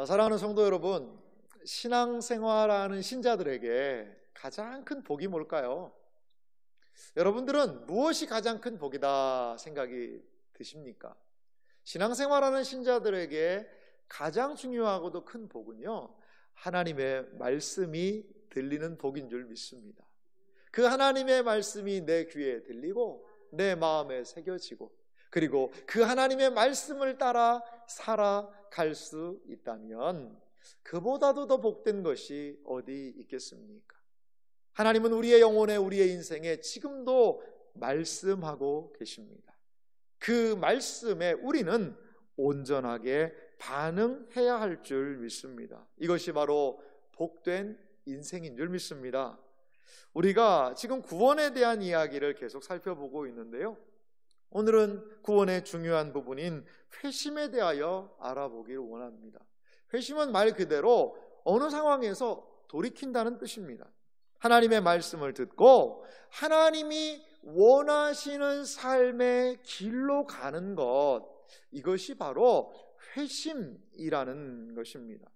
사랑하는 성도 여러분, 신앙생활하는 신자들에게 가장 큰 복이 뭘까요? 여러분들은 무엇이 가장 큰 복이다 생각이 드십니까? 신앙생활하는 신자들에게 가장 중요하고도 큰 복은요, 하나님의 말씀이 들리는 복인 줄 믿습니다. 그 하나님의 말씀이 내 귀에 들리고 내 마음에 새겨지고, 그리고 그 하나님의 말씀을 따라 살아갈 수 있다면 그보다도 더 복된 것이 어디 있겠습니까? 하나님은 우리의 영혼에, 우리의 인생에 지금도 말씀하고 계십니다. 그 말씀에 우리는 온전하게 반응해야 할 줄 믿습니다. 이것이 바로 복된 인생인 줄 믿습니다. 우리가 지금 구원에 대한 이야기를 계속 살펴보고 있는데요, 오늘은 구원의 중요한 부분인 회심에 대하여 알아보기를 원합니다. 회심은 말 그대로 어느 상황에서 돌이킨다는 뜻입니다. 하나님의 말씀을 듣고 하나님이 원하시는 삶의 길로 가는 것, 이것이 바로 회심이라는 것입니다.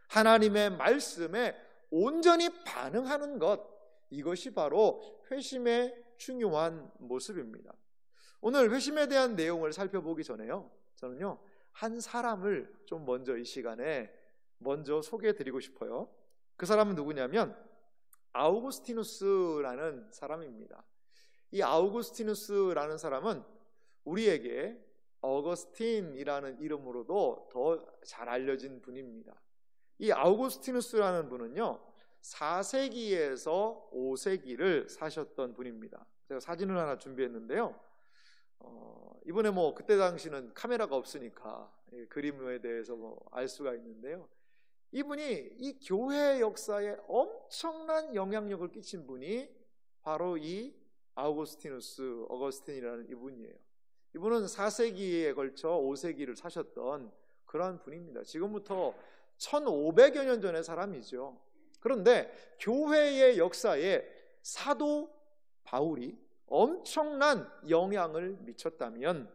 하나님의 말씀에 온전히 반응하는 것, 이것이 바로 회심의 중요한 모습입니다. 오늘 회심에 대한 내용을 살펴보기 전에요, 저는요 한 사람을 좀 먼저 이 시간에 먼저 소개해드리고 싶어요. 그 사람은 누구냐면 아우구스티누스라는 사람입니다. 이 아우구스티누스라는 사람은 우리에게 어거스틴이라는 이름으로도 더 잘 알려진 분입니다. 이 아우구스티누스라는 분은요 4세기에서 5세기를 사셨던 분입니다. 제가 사진을 하나 준비했는데요, 이번에 그때 당시는 카메라가 없으니까 그림에 대해서 알 수가 있는데요, 이분이 이 교회 역사에 엄청난 영향력을 끼친 분이 바로 이 어거스틴이라는 이분이에요. 이분은 4세기에 걸쳐 5세기를 사셨던 그러한 분입니다. 지금부터 1500여 년 전의 사람이죠. 그런데 교회의 역사에 사도 바울이 엄청난 영향을 미쳤다면,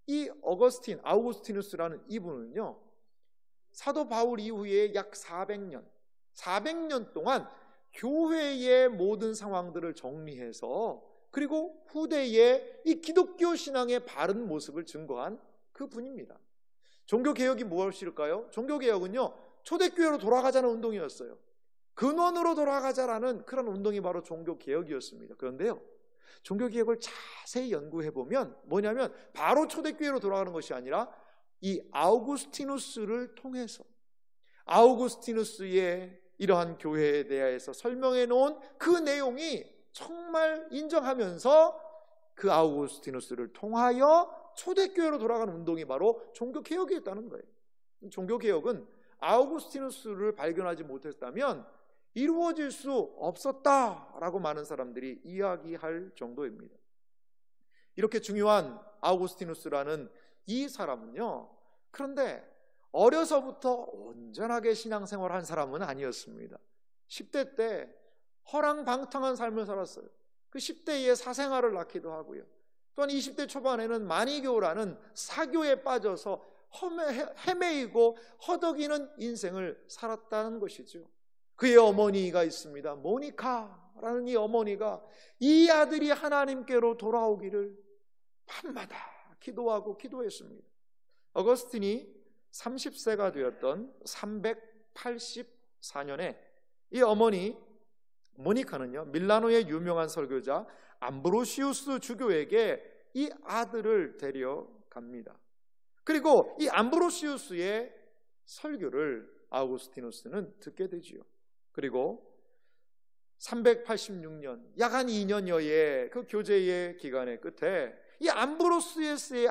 이 아우구스티누스라는 이분은요 사도 바울 이후에 약 400년 동안 교회의 모든 상황들을 정리해서, 그리고 후대에 이 기독교 신앙의 바른 모습을 증거한 그 분입니다. 종교개혁이 무엇일까요? 종교개혁은요 초대교회로 돌아가자는 운동이었어요. 근원으로 돌아가자라는 그런 운동이 바로 종교개혁이었습니다. 그런데요, 종교개혁을 자세히 연구해보면 뭐냐면 바로 초대교회로 돌아가는 것이 아니라 이 아우구스티누스를 통해서, 아우구스티누스의 이러한 교회에 대해서 설명해 놓은 그 내용이 정말 인정하면서 그 아우구스티누스를 통하여 초대교회로 돌아가는 운동이 바로 종교개혁이었다는 거예요. 종교개혁은 아우구스티누스를 발견하지 못했다면 이루어질 수 없었다라고 많은 사람들이 이야기할 정도입니다. 이렇게 중요한 아우구스티누스라는 이 사람은요, 그런데 어려서부터 온전하게 신앙생활한 사람은 아니었습니다. 10대 때 허랑방탕한 삶을 살았어요. 그 10대에 사생활을 낳기도 하고요, 또한 20대 초반에는 마니교라는 사교에 빠져서 헤매이고 허덕이는 인생을 살았다는 것이죠. 그의 어머니가 있습니다. 모니카라는 이 어머니가 이 아들이 하나님께로 돌아오기를 밤마다 기도하고 기도했습니다. 어거스틴이 30세가 되었던 384년에 이 어머니 모니카는요 밀라노의 유명한 설교자 암브로시우스 주교에게 이 아들을 데려갑니다. 그리고 이 암브로시우스의 설교를 아우구스티누스는 듣게 되지요. 그리고 386년 약 한 2년여의 그 교제의 기간의 끝에 이 암브로시우스의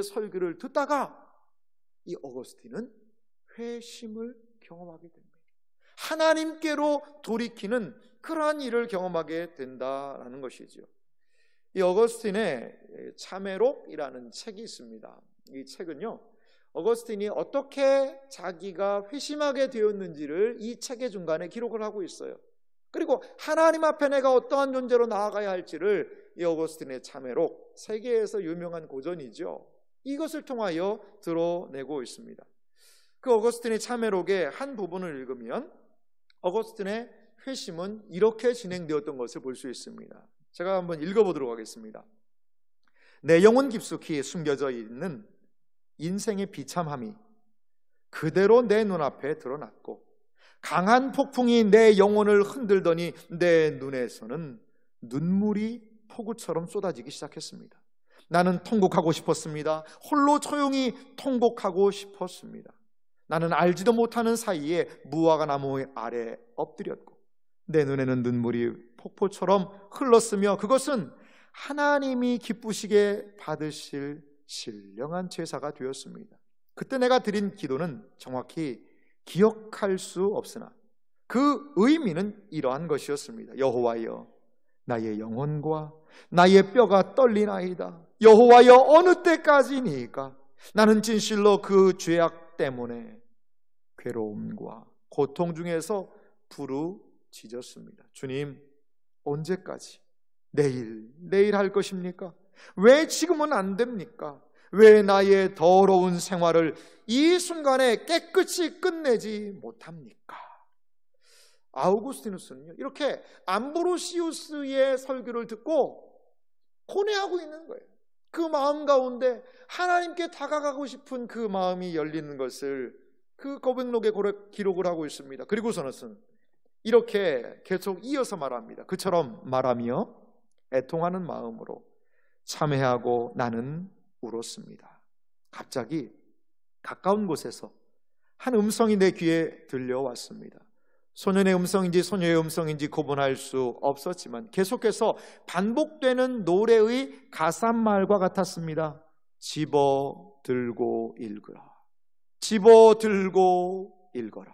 설교를 듣다가 이 어거스틴은 회심을 경험하게 됩니다. 하나님께로 돌이키는 그러한 일을 경험하게 된다라는 것이죠. 이 어거스틴의 참회록이라는 책이 있습니다. 이 책은요 어거스틴이 어떻게 자기가 회심하게 되었는지를 이 책의 중간에 기록을 하고 있어요. 그리고 하나님 앞에 내가 어떠한 존재로 나아가야 할지를 이 어거스틴의 참회록, 세계에서 유명한 고전이죠, 이것을 통하여 드러내고 있습니다. 그 어거스틴의 참회록의 한 부분을 읽으면 어거스틴의 회심은 이렇게 진행되었던 것을 볼 수 있습니다. 제가 한번 읽어보도록 하겠습니다. 내 영혼 깊숙이 숨겨져 있는 인생의 비참함이 그대로 내 눈앞에 드러났고, 강한 폭풍이 내 영혼을 흔들더니 내 눈에서는 눈물이 폭우처럼 쏟아지기 시작했습니다. 나는 통곡하고 싶었습니다. 홀로 조용히 통곡하고 싶었습니다. 나는 알지도 못하는 사이에 무화과 나무 아래 엎드렸고, 내 눈에는 눈물이 폭포처럼 흘렀으며, 그것은 하나님이 기쁘시게 받으실 신령한 제사가 되었습니다. 그때 내가 드린 기도는 정확히 기억할 수 없으나 그 의미는 이러한 것이었습니다. 여호와여, 나의 영혼과 나의 뼈가 떨리나이다. 여호와여, 어느 때까지니까? 나는 진실로 그 죄악 때문에 괴로움과 고통 중에서 부르짖었습니다. 주님, 언제까지? 내일 할 것입니까? 왜 지금은 안 됩니까? 왜 나의 더러운 생활을 이 순간에 깨끗이 끝내지 못합니까? 아우구스티누스는요, 이렇게 암브로시우스의 설교를 듣고 고뇌하고 있는 거예요. 그 마음 가운데 하나님께 다가가고 싶은 그 마음이 열리는 것을 그 고백록에 기록을 하고 있습니다. 그리고서는 이렇게 계속 이어서 말합니다. 그처럼 말하며 애통하는 마음으로 참회하고 나는 울었습니다. 갑자기 가까운 곳에서 한 음성이 내 귀에 들려왔습니다. 소년의 음성인지 소녀의 음성인지 구분할 수 없었지만 계속해서 반복되는 노래의 가사말과 같았습니다. 집어 들고 읽으라. 집어 들고 읽어라.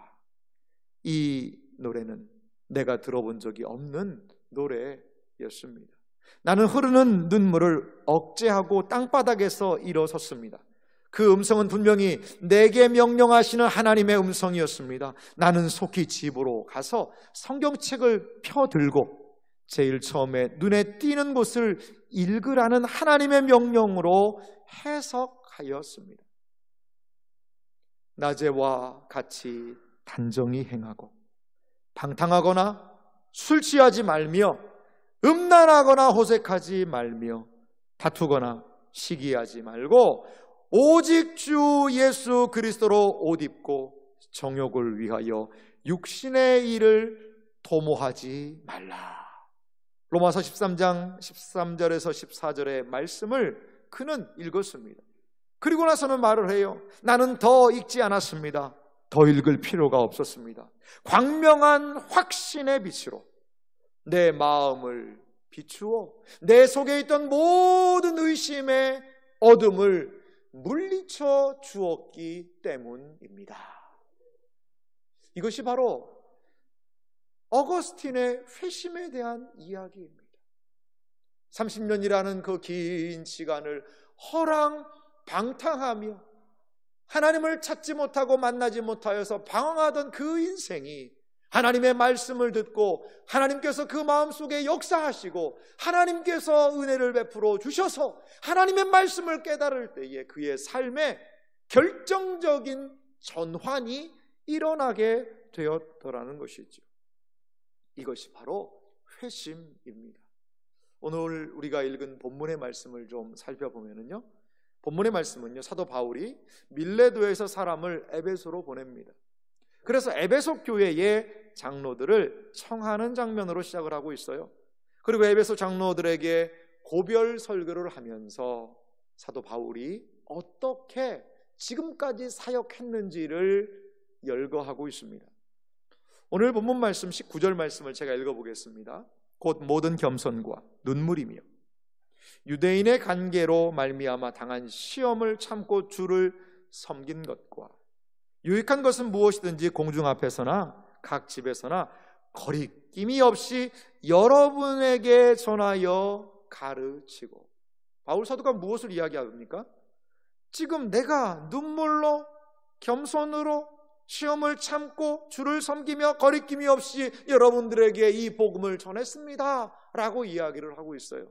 이 노래는 내가 들어본 적이 없는 노래였습니다. 나는 흐르는 눈물을 억제하고 땅바닥에서 일어섰습니다. 그 음성은 분명히 내게 명령하시는 하나님의 음성이었습니다. 나는 속히 집으로 가서 성경책을 펴들고 제일 처음에 눈에 띄는 곳을 읽으라는 하나님의 명령으로 해석하였습니다. 낮에와 같이 단정히 행하고 방탕하거나 술 취하지 말며 음란하거나 호색하지 말며 다투거나 시기하지 말고 오직 주 예수 그리스도로 옷 입고 정욕을 위하여 육신의 일을 도모하지 말라. 로마서 13장 13절에서 14절의 말씀을 그는 읽었습니다. 그리고 나서는 말을 해요. 나는 더 읽지 않았습니다. 더 읽을 필요가 없었습니다. 광명한 확신의 빛으로 내 마음을 비추어 내 속에 있던 모든 의심의 어둠을 물리쳐 주었기 때문입니다. 이것이 바로 어거스틴의 회심에 대한 이야기입니다. 30년이라는 그 긴 시간을 허랑방탕하며 하나님을 찾지 못하고 만나지 못하여서 방황하던 그 인생이 하나님의 말씀을 듣고 하나님께서 그 마음속에 역사하시고 하나님께서 은혜를 베풀어 주셔서 하나님의 말씀을 깨달을 때에 그의 삶에 결정적인 전환이 일어나게 되었더라는 것이죠. 이것이 바로 회심입니다. 오늘 우리가 읽은 본문의 말씀을 좀 살펴보면요, 본문의 말씀은요, 사도 바울이 밀레도에서 사람을 에베소로 보냅니다. 그래서 에베소 교회의 장로들을 청하는 장면으로 시작을 하고 있어요. 그리고 에베소 장로들에게 고별 설교를 하면서 사도 바울이 어떻게 지금까지 사역했는지를 열거하고 있습니다. 오늘 본문 말씀 19절 말씀을 제가 읽어보겠습니다. 곧 모든 겸손과 눈물이며 유대인의 관계로 말미암아 당한 시험을 참고 주를 섬긴 것과 유익한 것은 무엇이든지 공중 앞에서나 각 집에서나 거리낌이 없이 여러분에게 전하여 가르치고. 바울 사도가 무엇을 이야기합니까? 지금 내가 눈물로 겸손으로 시험을 참고 주를 섬기며 거리낌이 없이 여러분들에게 이 복음을 전했습니다 라고 이야기를 하고 있어요.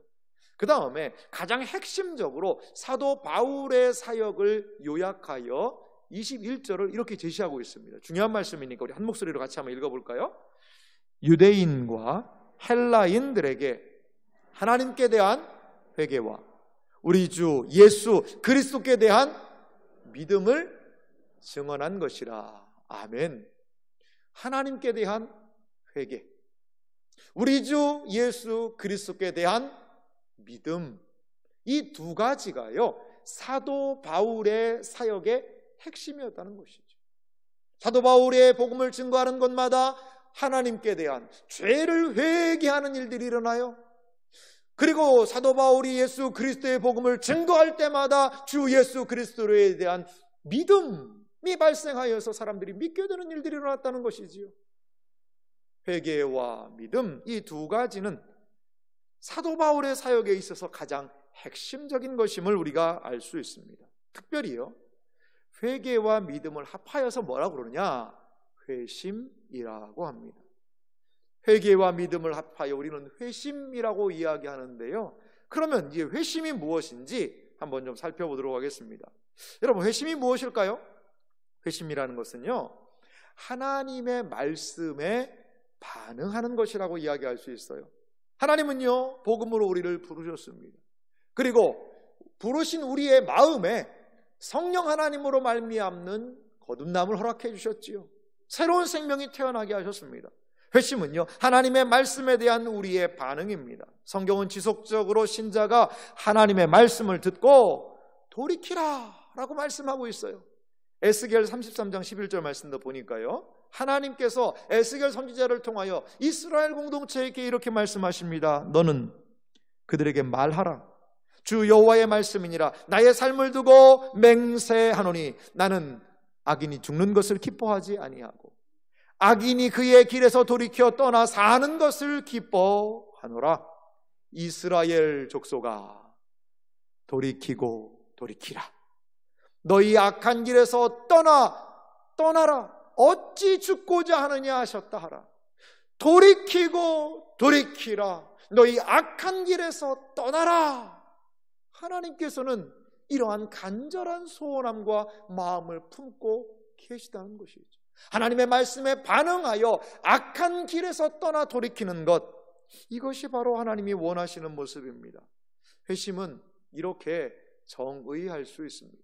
그 다음에 가장 핵심적으로 사도 바울의 사역을 요약하여 21절을 이렇게 제시하고 있습니다. 중요한 말씀이니까 우리 한 목소리로 같이 한번 읽어볼까요? 유대인과 헬라인들에게 하나님께 대한 회개와 우리 주 예수 그리스도께 대한 믿음을 증언한 것이라. 아멘. 하나님께 대한 회개, 우리 주 예수 그리스도께 대한 믿음, 이 두 가지가요 사도 바울의 사역의 핵심이었다는 것이죠. 사도 바울의 복음을 증거하는 곳마다 하나님께 대한 죄를 회개하는 일들이 일어나요. 그리고 사도 바울이 예수 그리스도의 복음을 증거할 때마다 주 예수 그리스도에 대한 믿음이 발생하여서 사람들이 믿게 되는 일들이 일어났다는 것이지요. 회개와 믿음, 이 두 가지는 사도 바울의 사역에 있어서 가장 핵심적인 것임을 우리가 알 수 있습니다. 특별히요, 회개와 믿음을 합하여서 뭐라고 그러느냐? 회심이라고 합니다. 회개와 믿음을 합하여 우리는 회심이라고 이야기하는데요, 그러면 이 회심이 무엇인지 한번 좀 살펴보도록 하겠습니다. 여러분, 회심이 무엇일까요? 회심이라는 것은요, 하나님의 말씀에 반응하는 것이라고 이야기할 수 있어요. 하나님은요, 복음으로 우리를 부르셨습니다. 그리고 부르신 우리의 마음에 성령 하나님으로 말미암는 거듭남을 허락해 주셨지요. 새로운 생명이 태어나게 하셨습니다. 회심은요, 하나님의 말씀에 대한 우리의 반응입니다. 성경은 지속적으로 신자가 하나님의 말씀을 듣고 돌이키라 라고 말씀하고 있어요. 에스겔 33장 11절 말씀도 보니까요, 하나님께서 에스겔 선지자를 통하여 이스라엘 공동체에게 이렇게 말씀하십니다. 너는 그들에게 말하라. 주 여호와의 말씀이니라. 나의 삶을 두고 맹세하노니 나는 악인이 죽는 것을 기뻐하지 아니하고 악인이 그의 길에서 돌이켜 떠나 사는 것을 기뻐하노라. 이스라엘 족속아, 돌이키고 돌이키라. 너희 악한 길에서 떠나라. 어찌 죽고자 하느냐 하셨다 하라. 돌이키고 돌이키라. 너희 악한 길에서 떠나라. 하나님께서는 이러한 간절한 소원함과 마음을 품고 계시다는 것이죠. 하나님의 말씀에 반응하여 악한 길에서 떠나 돌이키는 것, 이것이 바로 하나님이 원하시는 모습입니다. 회심은 이렇게 정의할 수 있습니다.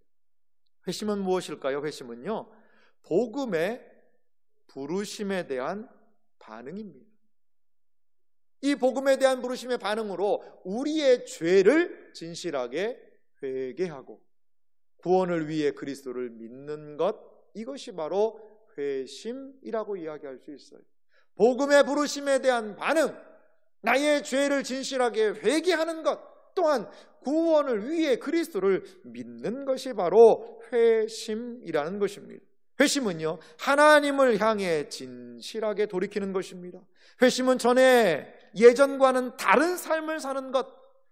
회심은 무엇일까요? 회심은요, 복음의 부르심에 대한 반응입니다. 이 복음에 대한 부르심의 반응으로 우리의 죄를 진실하게 회개하고 구원을 위해 그리스도를 믿는 것, 이것이 바로 회심이라고 이야기할 수 있어요. 복음의 부르심에 대한 반응, 나의 죄를 진실하게 회개하는 것, 또한 구원을 위해 그리스도를 믿는 것이 바로 회심이라는 것입니다. 회심은요, 하나님을 향해 진실하게 돌이키는 것입니다. 회심은 전에 예전과는 다른 삶을 사는 것,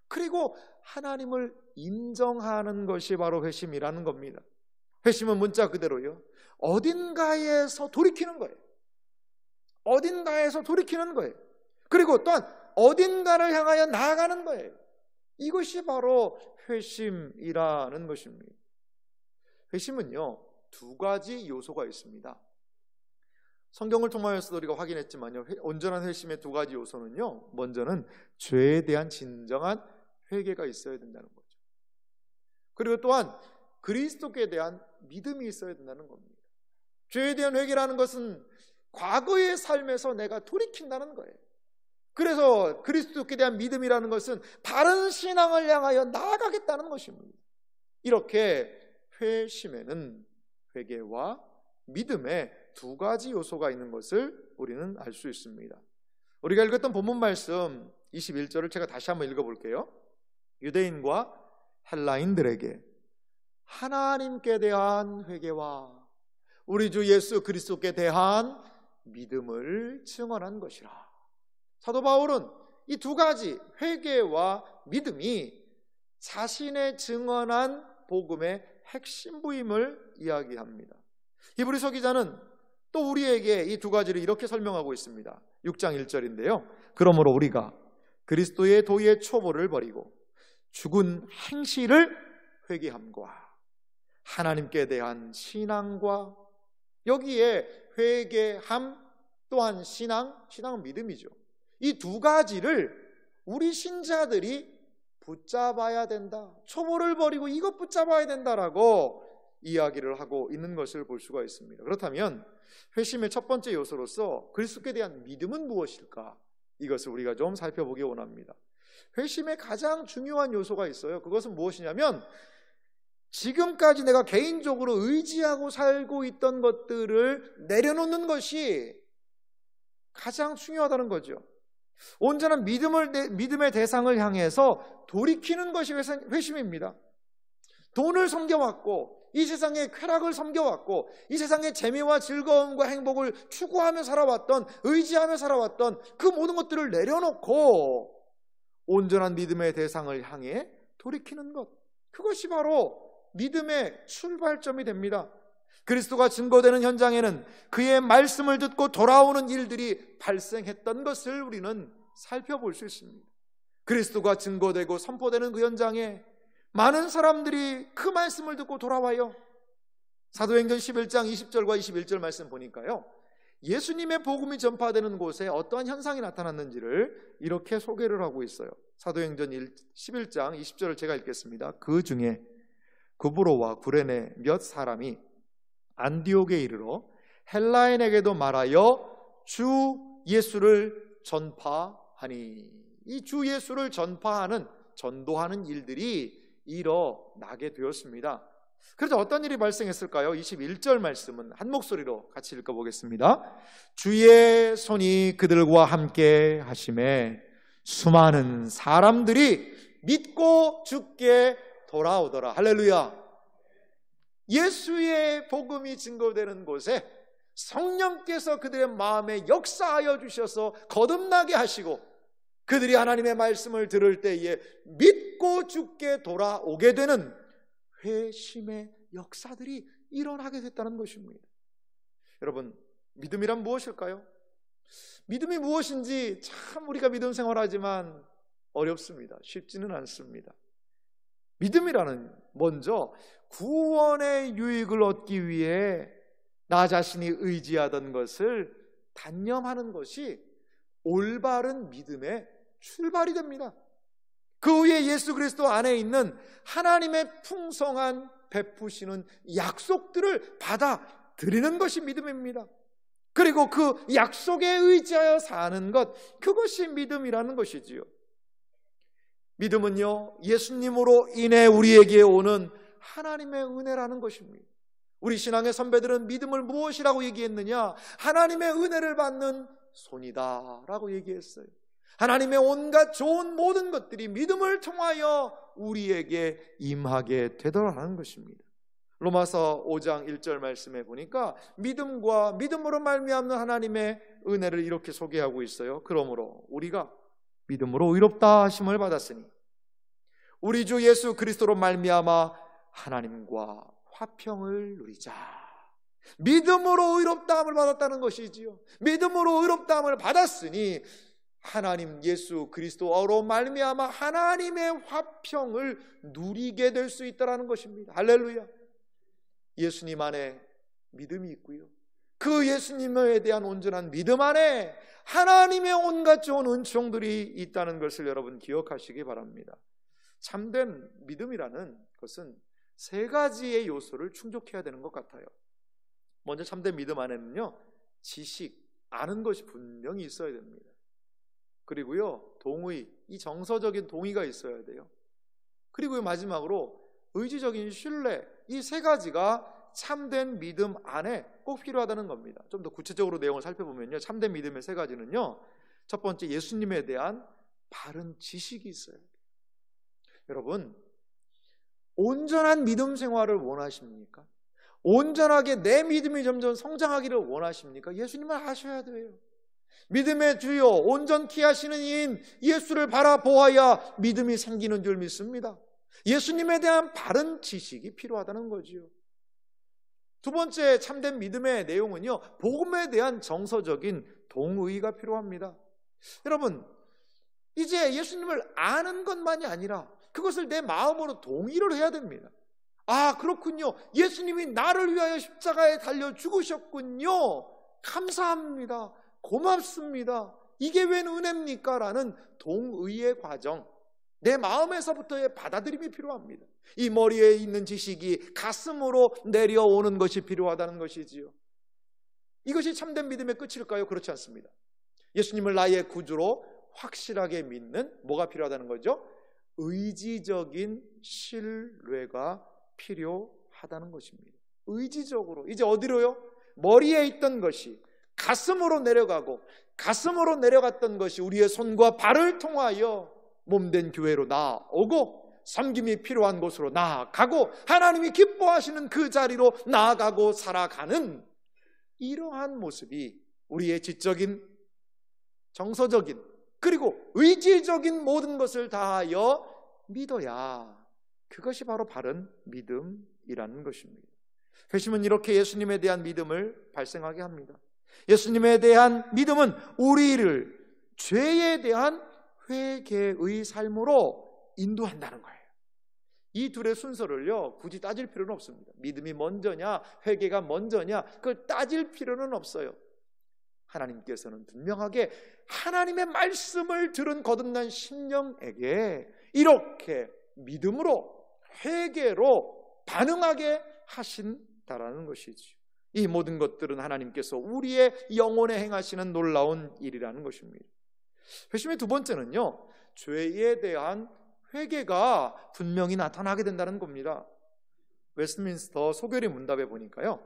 그리고 하나님을 인정하는 것이 바로 회심이라는 겁니다. 회심은 문자 그대로요, 어딘가에서 돌이키는 거예요. 어딘가에서 돌이키는 거예요. 그리고 또한 어딘가를 향하여 나아가는 거예요. 이것이 바로 회심이라는 것입니다. 회심은요, 두 가지 요소가 있습니다. 성경을 통하여서 우리가 확인했지만요, 온전한 회심의 두 가지 요소는요, 먼저는 죄에 대한 진정한 회개가 있어야 된다는 거죠. 그리고 또한 그리스도께 대한 믿음이 있어야 된다는 겁니다. 죄에 대한 회개라는 것은 과거의 삶에서 내가 돌이킨다는 거예요. 그래서 그리스도께 대한 믿음이라는 것은 바른 신앙을 향하여 나아가겠다는 것입니다. 이렇게 회심에는 회개와 믿음의 두 가지 요소가 있는 것을 우리는 알 수 있습니다. 우리가 읽었던 본문 말씀 21절을 제가 다시 한번 읽어볼게요. 유대인과 헬라인들에게 하나님께 대한 회개와 우리 주 예수 그리스도께 대한 믿음을 증언한 것이라. 사도 바울은 이 두 가지 회개와 믿음이 자신의 증언한 복음의 핵심 부임을 이야기합니다. 히브리서 기자는 또 우리에게 이 두 가지를 이렇게 설명하고 있습니다. 6장 1절인데요. 그러므로 우리가 그리스도의 도의 초보를 버리고 죽은 행실을 회개함과 하나님께 대한 신앙과 여기에 회개함 또한 신앙은 믿음이죠. 이 두 가지를 우리 신자들이 붙잡아야 된다. 초보를 버리고 이것 붙잡아야 된다라고 이야기를 하고 있는 것을 볼 수가 있습니다. 그렇다면 회심의 첫 번째 요소로서 그리스도께 대한 믿음은 무엇일까? 이것을 우리가 좀 살펴보기 원합니다. 회심의 가장 중요한 요소가 있어요. 그것은 무엇이냐면 지금까지 내가 개인적으로 의지하고 살고 있던 것들을 내려놓는 것이 가장 중요하다는 거죠. 온전한 믿음의 대상을 향해서 돌이키는 것이 회심입니다. 돈을 섬겨왔고 이 세상의 쾌락을 섬겨왔고 이 세상의 재미와 즐거움과 행복을 추구하며 살아왔던, 의지하며 살아왔던 그 모든 것들을 내려놓고 온전한 믿음의 대상을 향해 돌이키는 것, 그것이 바로 믿음의 출발점이 됩니다. 그리스도가 증거되는 현장에는 그의 말씀을 듣고 돌아오는 일들이 발생했던 것을 우리는 살펴볼 수 있습니다. 그리스도가 증거되고 선포되는 그 현장에 많은 사람들이 그 말씀을 듣고 돌아와요. 사도행전 11장 20절과 21절 말씀 보니까요, 예수님의 복음이 전파되는 곳에 어떠한 현상이 나타났는지를 이렇게 소개를 하고 있어요. 사도행전 11장 20절을 제가 읽겠습니다. 그 중에 구브로와 구레네 몇 사람이 안디옥에 이르러 헬라인에게도 말하여 주 예수를 전파하니, 이 주 예수를 전도하는 일들이 일어나게 되었습니다. 그래서 어떤 일이 발생했을까요? 21절 말씀은 한 목소리로 같이 읽어보겠습니다. 주의 손이 그들과 함께 하심에 수많은 사람들이 믿고 주께 돌아오더라. 할렐루야. 예수의 복음이 증거되는 곳에 성령께서 그들의 마음에 역사하여 주셔서 거듭나게 하시고 그들이 하나님의 말씀을 들을 때에 믿고 주께 돌아오게 되는 회심의 역사들이 일어나게 됐다는 것입니다. 여러분, 믿음이란 무엇일까요? 믿음이 무엇인지 참 우리가 믿음 생활하지만 어렵습니다. 쉽지는 않습니다. 믿음이라는 먼저 구원의 유익을 얻기 위해 나 자신이 의지하던 것을 단념하는 것이 올바른 믿음의 출발이 됩니다. 그 위에 예수 그리스도 안에 있는 하나님의 풍성한 베푸시는 약속들을 받아들이는 것이 믿음입니다. 그리고 그 약속에 의지하여 사는 것, 그것이 믿음이라는 것이지요. 믿음은요, 예수님으로 인해 우리에게 오는 하나님의 은혜라는 것입니다. 우리 신앙의 선배들은 믿음을 무엇이라고 얘기했느냐? 하나님의 은혜를 받는 손이다 라고 얘기했어요. 하나님의 온갖 좋은 모든 것들이 믿음을 통하여 우리에게 임하게 되더라는 것입니다. 로마서 5장 1절 말씀에 보니까 믿음과 믿음으로 말미암는 하나님의 은혜를 이렇게 소개하고 있어요. 그러므로 우리가 믿음으로 의롭다 하심을 받았으니 우리 주 예수 그리스도로 말미암아 하나님과 화평을 누리자. 믿음으로 의롭다함을 받았다는 것이지요. 믿음으로 의롭다함을 받았으니 하나님 예수 그리스도로 말미암아 하나님의 화평을 누리게 될 수 있다는 것입니다. 할렐루야. 예수님 안에 믿음이 있고요, 그 예수님에 대한 온전한 믿음 안에 하나님의 온갖 좋은 은총들이 있다는 것을 여러분 기억하시기 바랍니다. 참된 믿음이라는 것은 세 가지의 요소를 충족해야 되는 것 같아요. 먼저 참된 믿음 안에는요, 지식, 아는 것이 분명히 있어야 됩니다. 그리고요, 동의, 이 정서적인 동의가 있어야 돼요. 그리고 마지막으로 의지적인 신뢰, 이 세 가지가 참된 믿음 안에 꼭 필요하다는 겁니다. 좀 더 구체적으로 내용을 살펴보면요, 참된 믿음의 세 가지는요, 첫 번째, 예수님에 대한 바른 지식이 있어요. 여러분, 온전한 믿음 생활을 원하십니까? 온전하게 내 믿음이 점점 성장하기를 원하십니까? 예수님을 아셔야 돼요. 믿음의 주요 온전케 하시는 이인 예수를 바라보아야 믿음이 생기는 줄 믿습니다. 예수님에 대한 바른 지식이 필요하다는 거지요. 두 번째 참된 믿음의 내용은요, 복음에 대한 정서적인 동의가 필요합니다. 여러분, 이제 예수님을 아는 것만이 아니라 그것을 내 마음으로 동의를 해야 됩니다. 아, 그렇군요. 예수님이 나를 위하여 십자가에 달려 죽으셨군요. 감사합니다. 고맙습니다. 이게 웬 은혜입니까? 라는 동의의 과정, 내 마음에서부터의 받아들임이 필요합니다. 이 머리에 있는 지식이 가슴으로 내려오는 것이 필요하다는 것이지요. 이것이 참된 믿음의 끝일까요? 그렇지 않습니다. 예수님을 나의 구주로 확실하게 믿는 뭐가 필요하다는 거죠? 의지적인 신뢰가 필요하다는 것입니다. 의지적으로. 이제 어디로요? 머리에 있던 것이 가슴으로 내려가고, 가슴으로 내려갔던 것이 우리의 손과 발을 통하여 몸된 교회로 나아오고, 섬김이 필요한 곳으로 나아가고, 하나님이 기뻐하시는 그 자리로 나아가고 살아가는 이러한 모습이 우리의 지적인, 정서적인, 그리고 의지적인 모든 것을 다하여 믿어야 그것이 바로 바른 믿음이라는 것입니다. 회심은 이렇게 예수님에 대한 믿음을 발생하게 합니다. 예수님에 대한 믿음은 우리를 죄에 대한 회개의 삶으로 인도한다는 거예요. 이 둘의 순서를요 굳이 따질 필요는 없습니다. 믿음이 먼저냐 회개가 먼저냐 그걸 따질 필요는 없어요. 하나님께서는 분명하게 하나님의 말씀을 들은 거듭난 심령에게 이렇게 믿음으로 회개로 반응하게 하신다라는 것이죠. 이 모든 것들은 하나님께서 우리의 영혼에 행하시는 놀라운 일이라는 것입니다. 회심의 두 번째는요, 죄에 대한 회개가 분명히 나타나게 된다는 겁니다. 웨스트민스터 소결의 문답에 보니까요,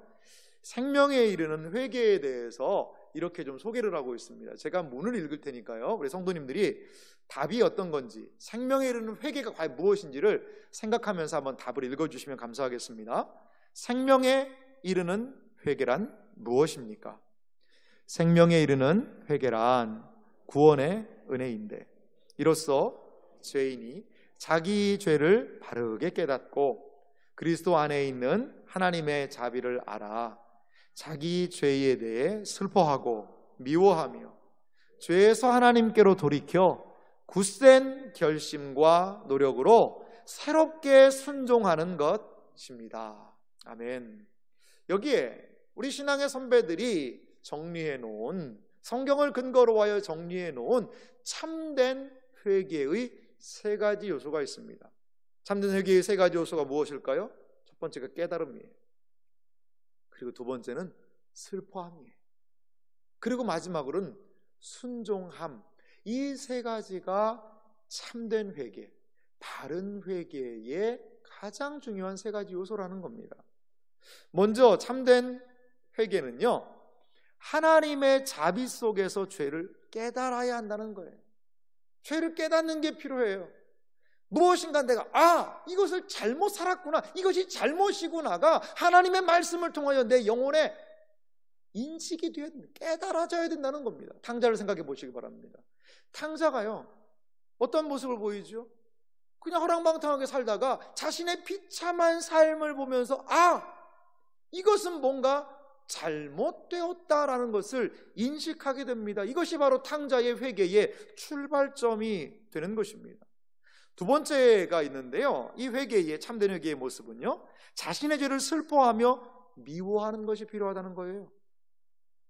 생명에 이르는 회개에 대해서 이렇게 좀 소개를 하고 있습니다. 제가 문을 읽을 테니까요, 우리 성도님들이 답이 어떤 건지, 생명에 이르는 회개가 과연 무엇인지를 생각하면서 한번 답을 읽어주시면 감사하겠습니다. 생명에 이르는 회개란 무엇입니까? 생명에 이르는 회개란 구원의 은혜인데, 이로써 죄인이 자기 죄를 바르게 깨닫고 그리스도 안에 있는 하나님의 자비를 알아 자기 죄에 대해 슬퍼하고 미워하며 죄에서 하나님께로 돌이켜 굳센 결심과 노력으로 새롭게 순종하는 것입니다. 아멘. 여기에 우리 신앙의 선배들이 정리해 놓은, 성경을 근거로 하여 정리해 놓은 참된 회개의 세 가지 요소가 있습니다. 참된 회개의 세 가지 요소가 무엇일까요? 첫 번째가 깨달음이에요. 그리고 두 번째는 슬퍼함이에요. 그리고 마지막으로는 순종함. 이 세 가지가 참된 회개, 바른 회개의 가장 중요한 세 가지 요소라는 겁니다. 먼저 참된 회개는요, 하나님의 자비 속에서 죄를 깨달아야 한다는 거예요. 죄를 깨닫는 게 필요해요. 무엇인가 내가 이것을 잘못 살았구나, 이것이 잘못이구나가 하나님의 말씀을 통하여 내 영혼에 인식이 되어야 됩니다. 깨달아져야 된다는 겁니다. 탕자를 생각해 보시기 바랍니다. 탕자가요 어떤 모습을 보이죠? 그냥 허랑방탕하게 살다가 자신의 비참한 삶을 보면서 이것은 뭔가 잘못되었다라는 것을 인식하게 됩니다. 이것이 바로 탕자의 회개의 출발점이 되는 것입니다. 두 번째가 있는데요, 이 회개의, 참된 회개의 모습은요, 자신의 죄를 슬퍼하며 미워하는 것이 필요하다는 거예요.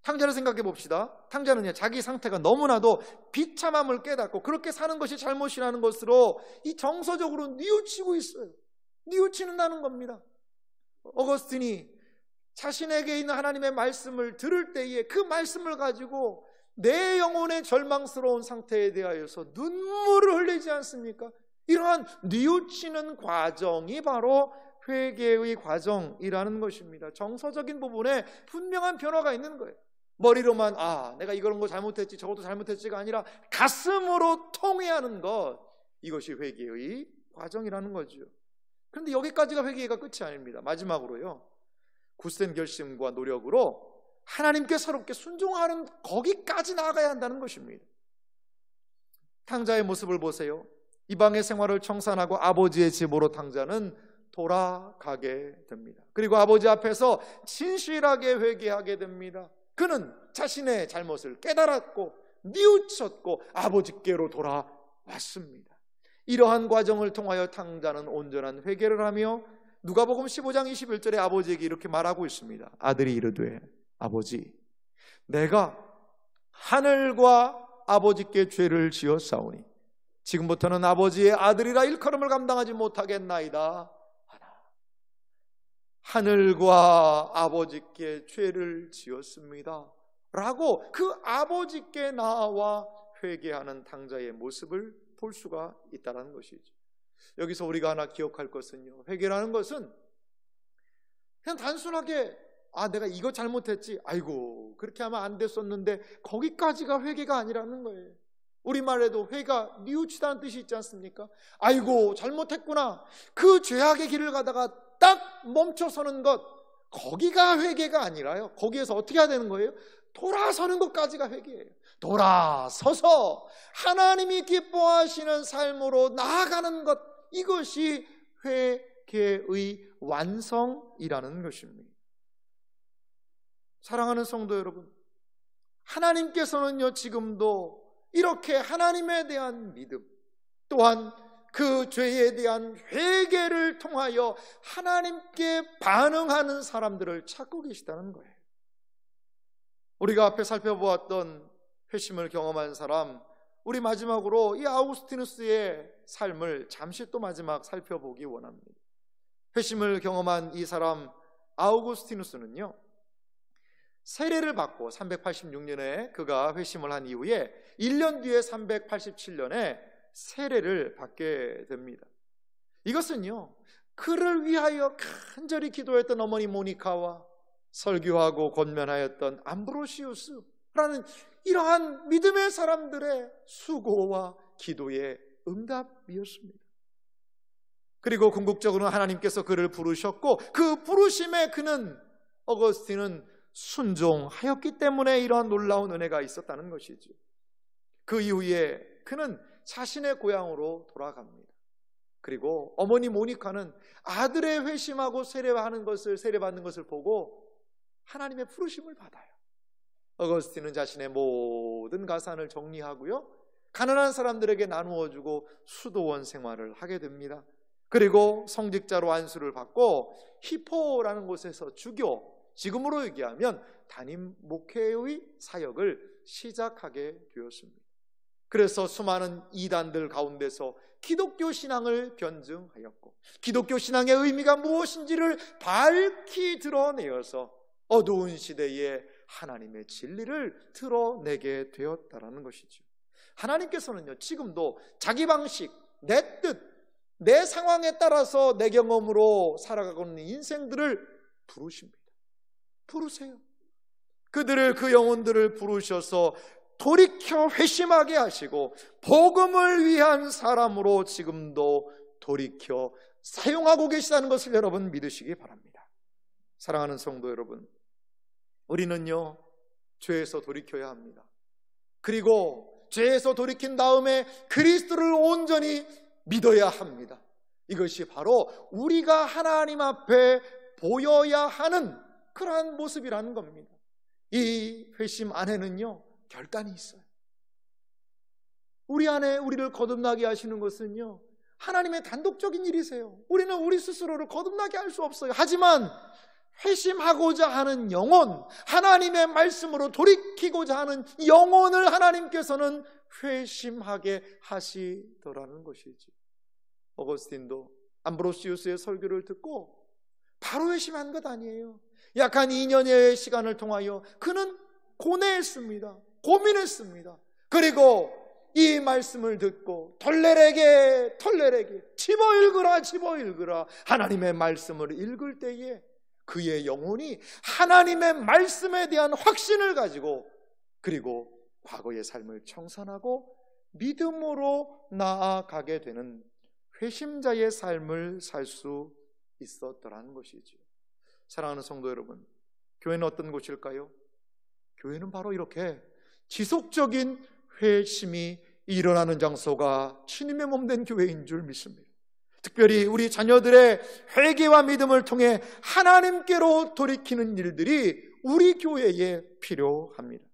탕자를 생각해 봅시다. 탕자는요, 자기 상태가 너무나도 비참함을 깨닫고 그렇게 사는 것이 잘못이라는 것으로 이 정서적으로 뉘우치고 있어요. 뉘우치는다는 겁니다. 어거스틴이 자신에게 있는 하나님의 말씀을 들을 때에 그 말씀을 가지고 내 영혼의 절망스러운 상태에 대하여서 눈물을 흘리지 않습니까? 이러한 뉘우치는 과정이 바로 회개의 과정이라는 것입니다. 정서적인 부분에 분명한 변화가 있는 거예요. 머리로만 내가 이런 거 잘못했지 저것도 잘못했지가 아니라 가슴으로 통회하는 것, 이것이 회개의 과정이라는 거죠. 그런데 여기까지가 회개가 끝이 아닙니다. 마지막으로요, 굳센 결심과 노력으로 하나님께 새롭게 순종하는 거기까지 나아가야 한다는 것입니다. 탕자의 모습을 보세요. 이방의 생활을 청산하고 아버지의 집으로 탕자는 돌아가게 됩니다. 그리고 아버지 앞에서 진실하게 회개하게 됩니다. 그는 자신의 잘못을 깨달았고 뉘우쳤고 아버지께로 돌아왔습니다. 이러한 과정을 통하여 탕자는 온전한 회개를 하며 누가복음 15장 21절에 아버지에게 이렇게 말하고 있습니다. 아들이 이르되 아버지, 내가 하늘과 아버지께 죄를 지었사오니 지금부터는 아버지의 아들이라 일컬음을 감당하지 못하겠나이다 하나. 하늘과 아버지께 죄를 지었습니다 라고 그 아버지께 나와 회개하는 당자의 모습을 볼 수가 있다는 것이죠. 여기서 우리가 하나 기억할 것은요, 회개라는 것은 그냥 단순하게 내가 이거 잘못했지, 아이고 그렇게 하면 안 됐었는데, 거기까지가 회개가 아니라는 거예요. 우리말에도 회가 뉘우치다는 뜻이 있지 않습니까? 아이고 잘못했구나, 그 죄악의 길을 가다가 딱 멈춰서는 것, 거기가 회개가 아니라요, 거기에서 어떻게 해야 되는 거예요? 돌아서는 것까지가 회개예요. 돌아서서 하나님이 기뻐하시는 삶으로 나아가는 것, 이것이 회개의 완성이라는 것입니다. 사랑하는 성도 여러분, 하나님께서는요 지금도 이렇게 하나님에 대한 믿음, 또한 그 죄에 대한 회개를 통하여 하나님께 반응하는 사람들을 찾고 계시다는 거예요. 우리가 앞에 살펴보았던 회심을 경험한 사람, 우리 마지막으로 이 아우구스티누스의 삶을 잠시 또 마지막 살펴보기 원합니다. 회심을 경험한 이 사람 아우구스티누스는요, 세례를 받고 386년에 그가 회심을 한 이후에 1년 뒤에 387년에 세례를 받게 됩니다. 이것은요, 그를 위하여 간절히 기도했던 어머니 모니카와 설교하고 권면하였던 암브로시우스라는 이러한 믿음의 사람들의 수고와 기도의 응답이었습니다. 그리고 궁극적으로는 하나님께서 그를 부르셨고, 그 부르심에 어거스틴은 순종하였기 때문에 이러한 놀라운 은혜가 있었다는 것이죠. 그 이후에 그는 자신의 고향으로 돌아갑니다. 그리고 어머니 모니카는 아들의 회심하고 세례받는 것을 보고 하나님의 부르심을 받아요. 어거스틴은 자신의 모든 가산을 정리하고요, 가난한 사람들에게 나누어주고 수도원 생활을 하게 됩니다. 그리고 성직자로 안수를 받고 히포라는 곳에서 주교, 지금으로 얘기하면 담임 목회의 사역을 시작하게 되었습니다. 그래서 수많은 이단들 가운데서 기독교 신앙을 변증하였고, 기독교 신앙의 의미가 무엇인지를 밝히 드러내어서 어두운 시대에 하나님의 진리를 드러내게 되었다는 것이죠. 하나님께서는요 지금도 자기 방식, 내 뜻, 내 상황에 따라서 내 경험으로 살아가고 있는 인생들을 부르십니다. 부르세요. 그들을, 그 영혼들을 부르셔서 돌이켜 회심하게 하시고 복음을 위한 사람으로 지금도 돌이켜 사용하고 계시다는 것을 여러분 믿으시기 바랍니다. 사랑하는 성도 여러분, 우리는요 죄에서 돌이켜야 합니다. 그리고 죄에서 돌이킨 다음에 그리스도를 온전히 믿어야 합니다. 이것이 바로 우리가 하나님 앞에 보여야 하는 그러한 모습이라는 겁니다. 이 회심 안에는요 결단이 있어요. 우리 안에 우리를 거듭나게 하시는 것은요 하나님의 단독적인 일이세요. 우리는 우리 스스로를 거듭나게 할 수 없어요. 하지만 회심하고자 하는 영혼, 하나님의 말씀으로 돌이키고자 하는 영혼을 하나님께서는 회심하게 하시더라는 것이지. 어거스틴도 암브로시우스의 설교를 듣고 바로 회심한 것 아니에요. 약 한 2년여의 시간을 통하여 그는 고뇌했습니다. 고민했습니다. 그리고 이 말씀을 듣고 털레레게 집어 읽으라 하나님의 말씀을 읽을 때에 그의 영혼이 하나님의 말씀에 대한 확신을 가지고, 그리고 과거의 삶을 청산하고 믿음으로 나아가게 되는 회심자의 삶을 살 수 있었더라는 것이죠. 사랑하는 성도 여러분, 교회는 어떤 곳일까요? 교회는 바로 이렇게 지속적인 회심이 일어나는 장소가 주님의 몸된 교회인 줄 믿습니다. 특별히 우리 자녀들의 회개와 믿음을 통해 하나님께로 돌이키는 일들이 우리 교회에 필요합니다.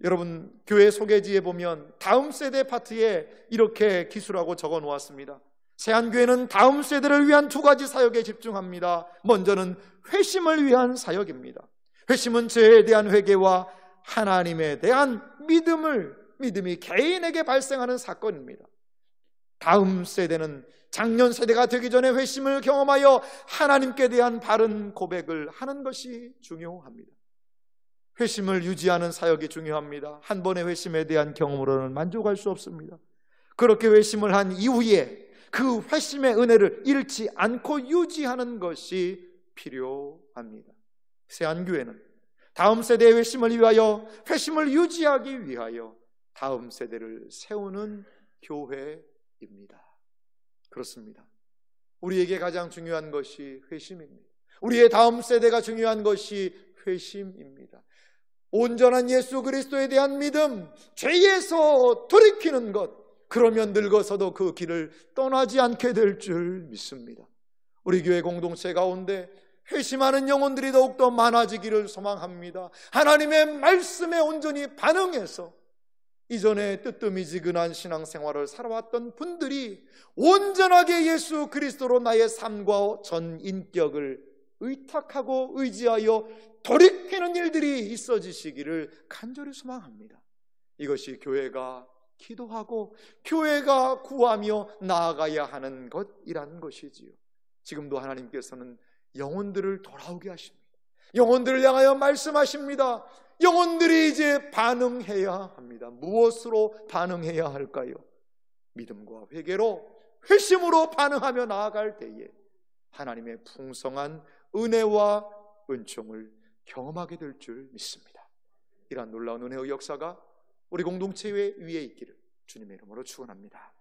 여러분, 교회 소개지에 보면 다음 세대 파트에 이렇게 기술하고 적어 놓았습니다. 새한교회는 다음 세대를 위한 두 가지 사역에 집중합니다. 먼저는 회심을 위한 사역입니다. 회심은 죄에 대한 회개와 하나님에 대한 믿음이 개인에게 발생하는 사건입니다. 다음 세대는 작년 세대가 되기 전에 회심을 경험하여 하나님께 대한 바른 고백을 하는 것이 중요합니다. 회심을 유지하는 사역이 중요합니다. 한 번의 회심에 대한 경험으로는 만족할 수 없습니다. 그렇게 회심을 한 이후에 그 회심의 은혜를 잃지 않고 유지하는 것이 필요합니다. 새한교회는 다음 세대의 회심을 위하여, 회심을 유지하기 위하여 다음 세대를 세우는 교회입니다. 그렇습니다. 우리에게 가장 중요한 것이 회심입니다. 우리의 다음 세대가 중요한 것이 회심입니다. 온전한 예수 그리스도에 대한 믿음, 죄에서 돌이키는 것, 그러면 늙어서도 그 길을 떠나지 않게 될 줄 믿습니다. 우리 교회 공동체 가운데 회심하는 영혼들이 더욱더 많아지기를 소망합니다. 하나님의 말씀에 온전히 반응해서 이전에 뜨뜻미지근한 신앙생활을 살아왔던 분들이 온전하게 예수 그리스도로 나의 삶과 전 인격을 의탁하고 의지하여 돌이키는 일들이 있어지시기를 간절히 소망합니다. 이것이 교회가 기도하고 교회가 구하며 나아가야 하는 것이라는 것이지요. 지금도 하나님께서는 영혼들을 돌아오게 하십니다. 영혼들을 향하여 말씀하십니다. 영혼들이 이제 반응해야 합니다. 무엇으로 반응해야 할까요? 믿음과 회개로, 회심으로 반응하며 나아갈 때에 하나님의 풍성한 은혜와 은총을 경험하게 될 줄 믿습니다. 이러한 놀라운 은혜의 역사가 우리 공동체 위에 있기를 주님의 이름으로 축원합니다.